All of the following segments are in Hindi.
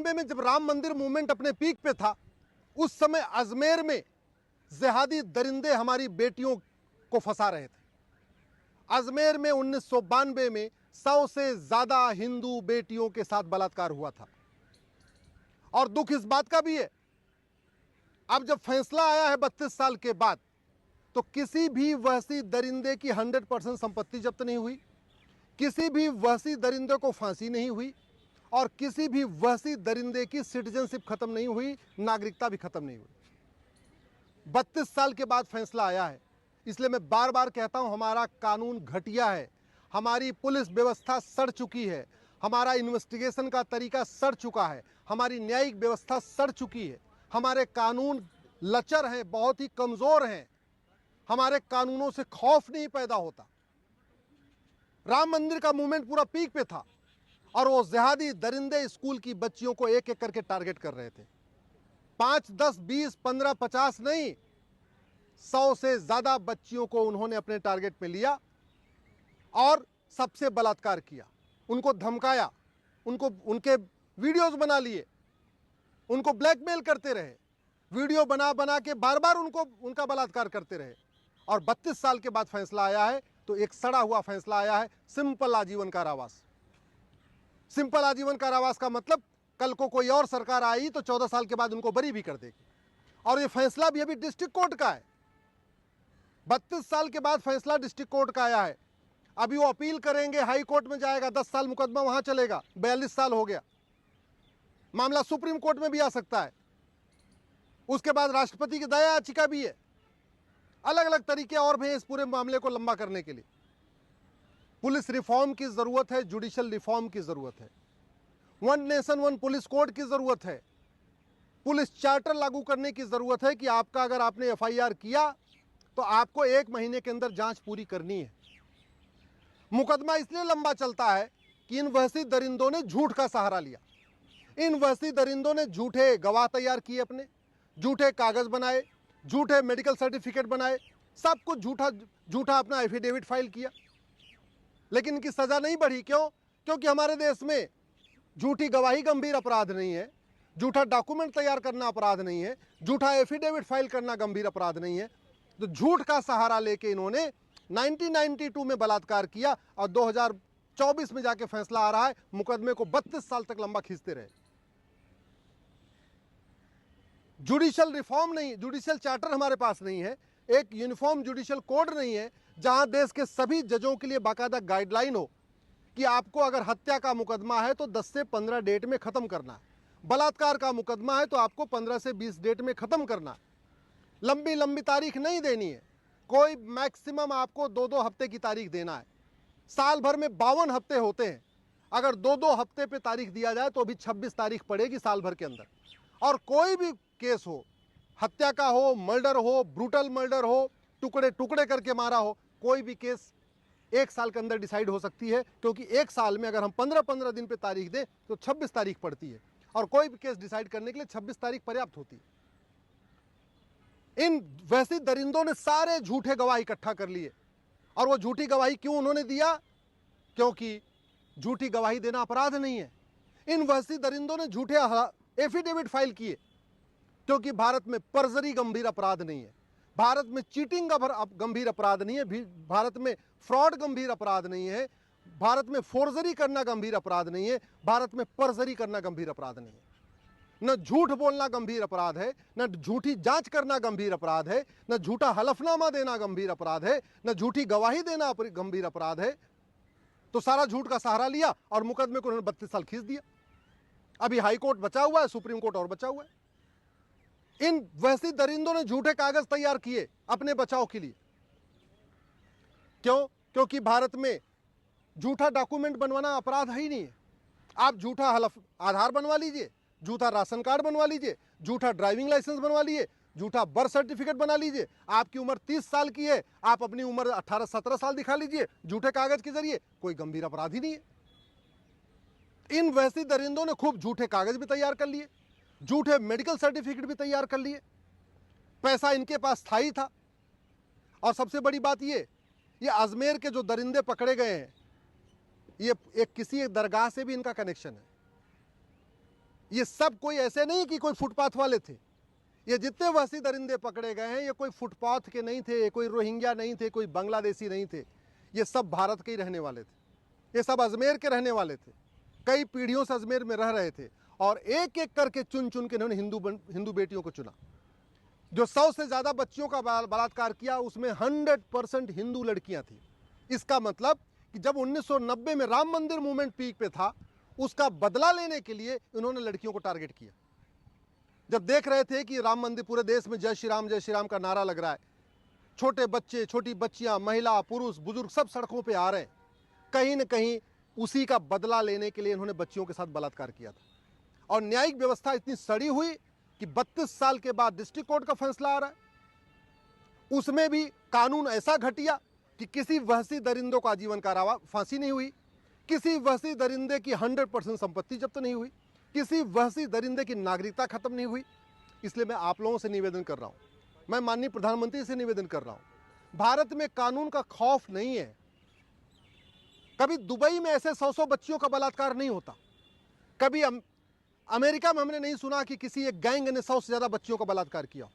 95 में जब राम मंदिर मूवमेंट अपने पीक पे था, उस समय अजमेर में जिहादी दरिंदे हमारी बेटियों को फंसा रहे थे। अजमेर में 1992 में 100 से ज्यादा हिंदू बेटियों के साथ बलात्कार हुआ था। और दुख इस बात का भी है, अब जब फैसला आया है 32 साल के बाद, तो किसी भी वहशी दरिंदे की 100% संपत्ति जब्त नहीं हुई, किसी भी वहशी दरिंदे को फांसी नहीं हुई, और किसी भी वहशी दरिंदे की सिटीजनशिप खत्म नहीं हुई, नागरिकता भी खत्म नहीं हुई। 32 साल के बाद फैसला आया है। इसलिए मैं बार बार कहता हूं, हमारा कानून घटिया है, हमारी पुलिस व्यवस्था सड़ चुकी है, हमारा इन्वेस्टिगेशन का तरीका सड़ चुका है, हमारी न्यायिक व्यवस्था सड़ चुकी है, हमारे कानून लचर हैं, बहुत ही कमजोर हैं, हमारे कानूनों से खौफ नहीं पैदा होता। राम मंदिर का मूवमेंट पूरा पीक पे था और वो जिहादी दरिंदे स्कूल की बच्चियों को एक एक करके टारगेट कर रहे थे। 5, 10, 20, 15, 50 नहीं, 100 से ज्यादा बच्चियों को उन्होंने अपने टारगेट में लिया और सबसे बलात्कार किया, उनको धमकाया, उनके वीडियोस बना लिए, उनको ब्लैकमेल करते रहे, वीडियो बना बना के बार बार उनका बलात्कार करते रहे। और 32 साल के बाद फैसला आया है, तो एक सड़ा हुआ फैसला आया है, सिंपल आजीवन कारावास। सिंपल आजीवन कारावास का मतलब कल को कोई और सरकार आई तो 14 साल के बाद उनको बरी भी कर देगी। और ये फैसला भी अभी डिस्ट्रिक्ट कोर्ट का है, 32 साल के बाद फैसला डिस्ट्रिक्ट कोर्ट का आया है। अभी वो अपील करेंगे, हाई कोर्ट में जाएगा, 10 साल मुकदमा वहां चलेगा, 42 साल हो गया, मामला सुप्रीम कोर्ट में भी आ सकता है। उसके बाद राष्ट्रपति की दया याचिका भी है, अलग अलग तरीके और भी इस पूरे मामले को लंबा करने के लिए। पुलिस रिफॉर्म की जरूरत है, जुडिशियल रिफॉर्म की जरूरत है, one nation one police code की जरूरत है, पुलिस चार्टर लागू करने की जरूरत है कि आपका अगर आपने एफआईआर किया तो आपको 1 महीने के अंदर जांच पूरी करनी है। मुकदमा इसलिए लंबा चलता है कि इन वहशी दरिंदों ने झूठ का सहारा लिया, इन वहशी दरिंदों ने झूठे गवाह तैयार किए, अपने झूठे कागज बनाए, झूठे मेडिकल सर्टिफिकेट बनाए, सब कुछ झूठा अपना एफिडेविट फाइल किया। लेकिन इनकी सजा नहीं बढ़ी, क्यों? क्योंकि हमारे देश में झूठी गवाही गंभीर अपराध नहीं है, झूठा डॉक्यूमेंट तैयार करना अपराध नहीं है, झूठा एफिडेविट फाइल करना गंभीर अपराध नहीं है। तो झूठ का सहारा लेके इन्होंने 1992 में बलात्कार किया और 2024 में जाके फैसला आ रहा है, मुकदमे को 32 साल तक लंबा खींचते रहे। जुडिशियल रिफॉर्म नहीं, जुडिशियल चार्टर हमारे पास नहीं है, एक यूनिफॉर्म जुडिशियल कोड नहीं है जहां देश के सभी जजों के लिए बाकायदा गाइडलाइन हो कि आपको अगर हत्या का मुकदमा है तो 10 से 15 डेट में खत्म करना है, बलात्कार का मुकदमा है तो आपको 15 से 20 डेट में खत्म करना है, लंबी लंबी तारीख नहीं देनी है, कोई मैक्सिमम आपको 2-2 हफ्ते की तारीख देना है। साल भर में 52 हफ्ते होते हैं, अगर 2-2 हफ्ते पे तारीख दिया जाए तो अभी 26 तारीख पड़ेगी साल भर के अंदर। और कोई भी केस हो, हत्या का हो, मर्डर हो, ब्रूटल मर्डर हो, टुकड़े टुकड़े करके मारा हो, कोई भी केस 1 साल के अंदर डिसाइड हो सकती है, क्योंकि 1 साल में अगर हम 15-15 दिन पे तारीख दें तो 26 तारीख पड़ती है, और कोई भी केस डिसाइड करने के लिए 26 तारीख पर्याप्त होती है। इन वैसे दरिंदों ने सारे झूठे गवाह इकट्ठा कर लिए, और वो झूठी गवाही क्यों उन्होंने दिया? क्योंकि झूठी गवाही देना अपराध नहीं है। इन वैसी दरिंदों ने झूठे एफिडेविट फाइल किए, क्योंकि भारत में परजरी गंभीर अपराध नहीं है, भारत में चीटिंग गंभीर अपराध नहीं है, भारत में फ्रॉड गंभीर अपराध नहीं है, भारत में फोर्जरी करना गंभीर अपराध नहीं है, भारत में परजरी करना गंभीर अपराध नहीं है। न झूठ बोलना गंभीर अपराध है, न झूठी जांच करना गंभीर अपराध है, न झूठा हलफनामा देना गंभीर अपराध है, न झूठी गवाही देना गंभीर अपराध है। तो सारा झूठ का सहारा लिया और मुकदमे को उन्होंने 32 साल खींच दिया। अभी हाई कोर्ट बचा हुआ है, सुप्रीम कोर्ट और बचा हुआ है। इन वैसी दरिंदों ने झूठे कागज तैयार किए अपने बचाव के लिए। क्यों? क्योंकि भारत में झूठा डॉक्यूमेंट बनवाना अपराध ही नहीं है। आप झूठा आधार बनवा लीजिए, झूठा राशन कार्ड बनवा लीजिए, झूठा ड्राइविंग लाइसेंस बनवा लीजिए, झूठा बर्थ सर्टिफिकेट बना लीजिए। आपकी उम्र 30 साल की है, आप अपनी उम्र 18-17 साल दिखा लीजिए झूठे कागज के जरिए, कोई गंभीर अपराध ही नहीं है। इन वैसी दरिंदों ने खूब झूठे कागज भी तैयार कर लिए, झूठे मेडिकल सर्टिफिकेट भी तैयार कर लिए, पैसा इनके पास स्थायी था। और सबसे बड़ी बात ये अजमेर के जो दरिंदे पकड़े गए हैं, ये किसी एक दरगाह से भी इनका कनेक्शन है। ये सब कोई ऐसे नहीं कि कोई फुटपाथ वाले थे। ये जितने वहशी दरिंदे पकड़े गए हैं ये कोई फुटपाथ के नहीं थे, कोई रोहिंग्या नहीं थे, कोई बांग्लादेशी नहीं थे। ये सब भारत के ही रहने वाले थे, ये सब अजमेर के रहने वाले थे, कई पीढ़ियों से अजमेर में रह रहे थे और एक एक करके चुन चुन के इन्होंने हिंदू बेटियों को चुना। जो 100 से ज़्यादा बच्चियों का बलात्कार किया उसमें 100% हिंदू लड़कियां थी। इसका मतलब कि जब 1990 में राम मंदिर मूवमेंट पीक पे था उसका बदला लेने के लिए इन्होंने लड़कियों को टारगेट किया। जब देख रहे थे कि राम मंदिर पूरे देश में जय श्री राम का नारा लग रहा है, छोटे बच्चे, छोटी बच्चियां, महिला, पुरुष, बुजुर्ग सब सड़कों पे आ रहे हैं, कहीं न कहीं उसी का बदला लेने के लिए इन्होंने बच्चियों के साथ बलात्कार किया था। और न्यायिक व्यवस्था इतनी सड़ी हुई कि 32 साल के बाद डिस्ट्रिक्ट कोर्ट का फैसला आ रहा है, उसमें भी कानून ऐसा घटिया कि किसी वहशी दरिंदों को आजीवन कारावास, फांसी नहीं हुई, किसी वहशी दरिंदे की 100% संपत्ति जब्त नहीं हुई, किसी वहशी दरिंदे की नागरिकता खत्म नहीं हुई। इसलिए मैं आप लोगों से निवेदन कर रहा हूं, मैं माननीय प्रधानमंत्री से निवेदन कर रहा हूं, भारत में कानून का खौफ नहीं है। कभी दुबई में ऐसे 100 बच्चियों का बलात्कार नहीं होता, कभी अमेरिका में हमने नहीं सुना कि किसी एक गैंग ने 100 से ज़्यादा बच्चियों का बलात्कार किया,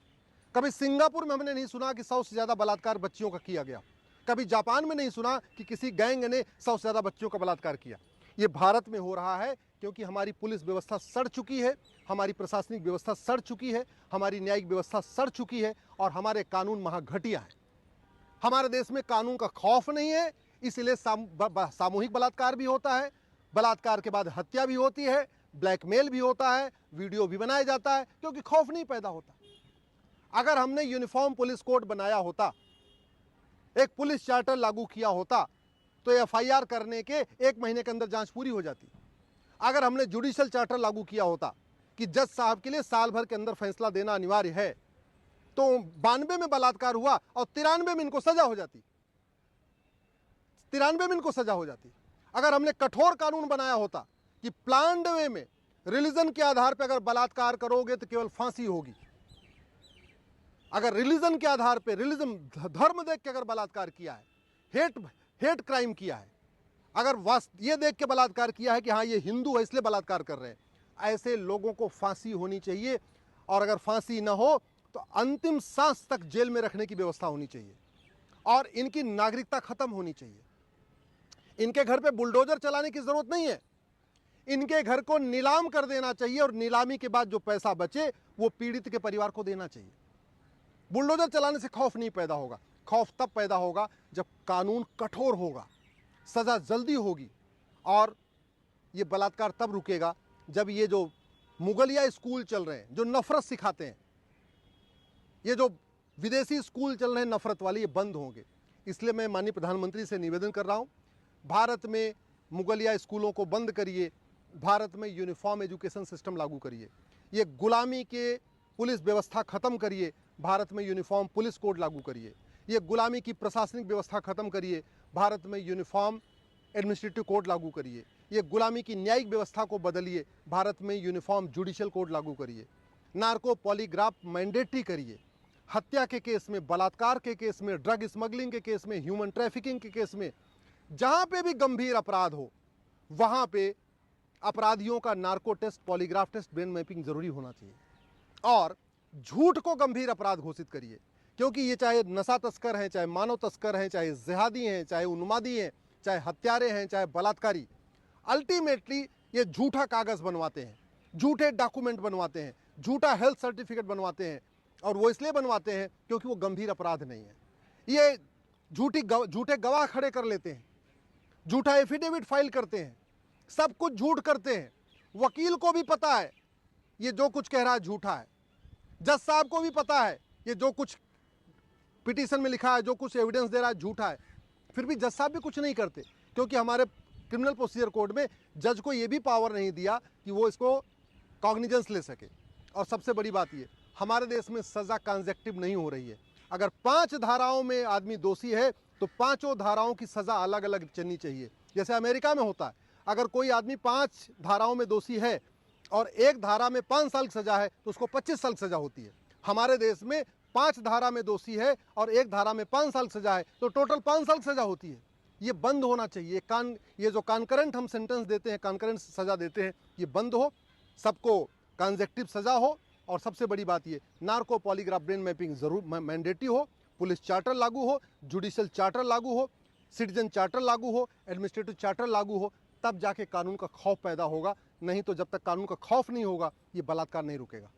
कभी सिंगापुर में हमने नहीं सुना कि 100 से ज़्यादा बलात्कार बच्चियों का किया गया, कभी जापान में नहीं सुना कि किसी गैंग ने 100 से ज़्यादा बच्चियों का बलात्कार किया। ये भारत में हो रहा है क्योंकि हमारी पुलिस व्यवस्था सड़ चुकी है, हमारी प्रशासनिक व्यवस्था सड़ चुकी है, हमारी न्यायिक व्यवस्था सड़ चुकी है और हमारे कानून महाघटिया हैं। हमारे देश में कानून का खौफ नहीं है, इसलिए सामूहिक बलात्कार भी होता है, बलात्कार के बाद हत्या भी होती है, ब्लैकमेल भी होता है, वीडियो भी बनाया जाता है, क्योंकि खौफ नहीं पैदा होता। अगर हमने यूनिफॉर्म पुलिस कोड बनाया होता, एक पुलिस चार्टर लागू किया होता तो एफआईआर करने के 1 महीने के अंदर जांच पूरी हो जाती। अगर हमने जुडिशियल चार्टर लागू किया होता कि जज साहब के लिए साल भर के अंदर फैसला देना अनिवार्य है, तो 92 में बलात्कार हुआ और 93 में इनको सजा हो जाती, 93 में इनको सजा हो जाती। अगर हमने कठोर कानून बनाया होता कि प्लान्ड वे में रिलीजन के आधार पर अगर बलात्कार करोगे तो केवल फांसी होगी, अगर रिलीजन के आधार पे, रिलीजन धर्म देख के अगर बलात्कार किया है, हेट क्राइम किया है, अगर ये देख के बलात्कार किया है कि हाँ ये हिंदू है इसलिए बलात्कार कर रहे हैं, ऐसे लोगों को फांसी होनी चाहिए। और अगर फांसी ना हो तो अंतिम सांस तक जेल में रखने की व्यवस्था होनी चाहिए और इनकी नागरिकता खत्म होनी चाहिए। इनके घर पे बुलडोजर चलाने की जरूरत नहीं है, इनके घर को नीलाम कर देना चाहिए और नीलामी के बाद जो पैसा बचे वो पीड़ित के परिवार को देना चाहिए। बुलडोजर चलाने से खौफ नहीं पैदा होगा, खौफ तब पैदा होगा जब कानून कठोर होगा, सजा जल्दी होगी और ये बलात्कार तब रुकेगा जब ये जो मुगलिया स्कूल चल रहे हैं जो नफरत सिखाते हैं, ये जो विदेशी स्कूल चल रहे हैं नफरत वाले, ये बंद होंगे। इसलिए मैं माननीय प्रधानमंत्री से निवेदन कर रहा हूं, भारत में मुगलिया स्कूलों को बंद करिए, भारत में यूनिफॉर्म एजुकेशन सिस्टम लागू करिए, ये गुलामी के पुलिस व्यवस्था खत्म करिए, भारत में यूनिफॉर्म पुलिस कोड लागू करिए, ये गुलामी की प्रशासनिक व्यवस्था खत्म करिए, भारत में यूनिफॉर्म एडमिनिस्ट्रेटिव कोड लागू करिए, ये गुलामी की न्यायिक व्यवस्था को बदलिए, भारत में यूनिफॉर्म जुडिशियल कोड लागू करिए, नार्को पॉलीग्राफ मैंडेटरी करिए, हत्या के केस में, बलात्कार के केस में, ड्रग स्मगलिंग के केस में, ह्यूमन ट्रैफिकिंग के केस में, जहां पे भी गंभीर अपराध हो वहां पे अपराधियों का narco test, polygraph test, brain mapping जरूरी होना चाहिए। और झूठ को गंभीर अपराध घोषित करिए, क्योंकि ये चाहे नशा तस्कर हैं, चाहे मानव तस्कर हैं, चाहे जिहादी हैं, चाहे उन्मादी हैं, चाहे हत्यारे हैं, चाहे बलात्कारी, अल्टीमेटली ये झूठा कागज बनवाते हैं, झूठे डॉक्यूमेंट बनवाते हैं, झूठा हेल्थ सर्टिफिकेट बनवाते हैं और वो इसलिए बनवाते हैं क्योंकि वो गंभीर अपराध नहीं है। ये झूठे गवाह खड़े कर लेते हैं, झूठा एफिडेविट फाइल करते हैं, सब कुछ झूठ करते हैं। वकील को भी पता है ये जो कुछ कह रहा है झूठा है, जज साहब को भी पता है ये जो कुछ पिटीशन में लिखा है, जो कुछ एविडेंस दे रहा है झूठा है, फिर भी जज साहब भी कुछ नहीं करते, क्योंकि हमारे क्रिमिनल प्रोसीजर कोड में जज को ये भी पावर नहीं दिया कि वो इसको कॉग्निजेंस ले सके। और सबसे बड़ी बात ये, हमारे देश में सज़ा कंसेक्टिव नहीं हो रही है। अगर 5 धाराओं में आदमी दोषी है तो 5 धाराओं की सज़ा अलग अलग चलनी चाहिए, जैसे अमेरिका में होता है। अगर कोई आदमी 5 धाराओं में दोषी है और एक धारा में 5 साल की सज़ा है तो उसको 25 साल की सज़ा होती है। हमारे देश में 5 धारा में दोषी है और एक धारा में 5 साल की सज़ा है तो टोटल 5 साल की सज़ा होती है। ये बंद होना चाहिए। ये जो कॉन्करेंट हम सेंटेंस देते हैं, कॉन्करेंट सज़ा देते हैं, ये बंद हो। सबको कंसेक्टिव सजा हो, और सबसे बड़ी बात ये, नार्को पॉलीग्राफ ब्रेन मैपिंग जरूर मैंडेटरी हो, पुलिस चार्टर लागू हो, जुडिशियल चार्टर लागू हो, सिटीजन चार्टर लागू हो, एडमिनिस्ट्रेटिव चार्टर लागू हो, तब जाके कानून का खौफ पैदा होगा। नहीं तो जब तक कानून का खौफ नहीं होगा, ये बलात्कार नहीं रुकेगा।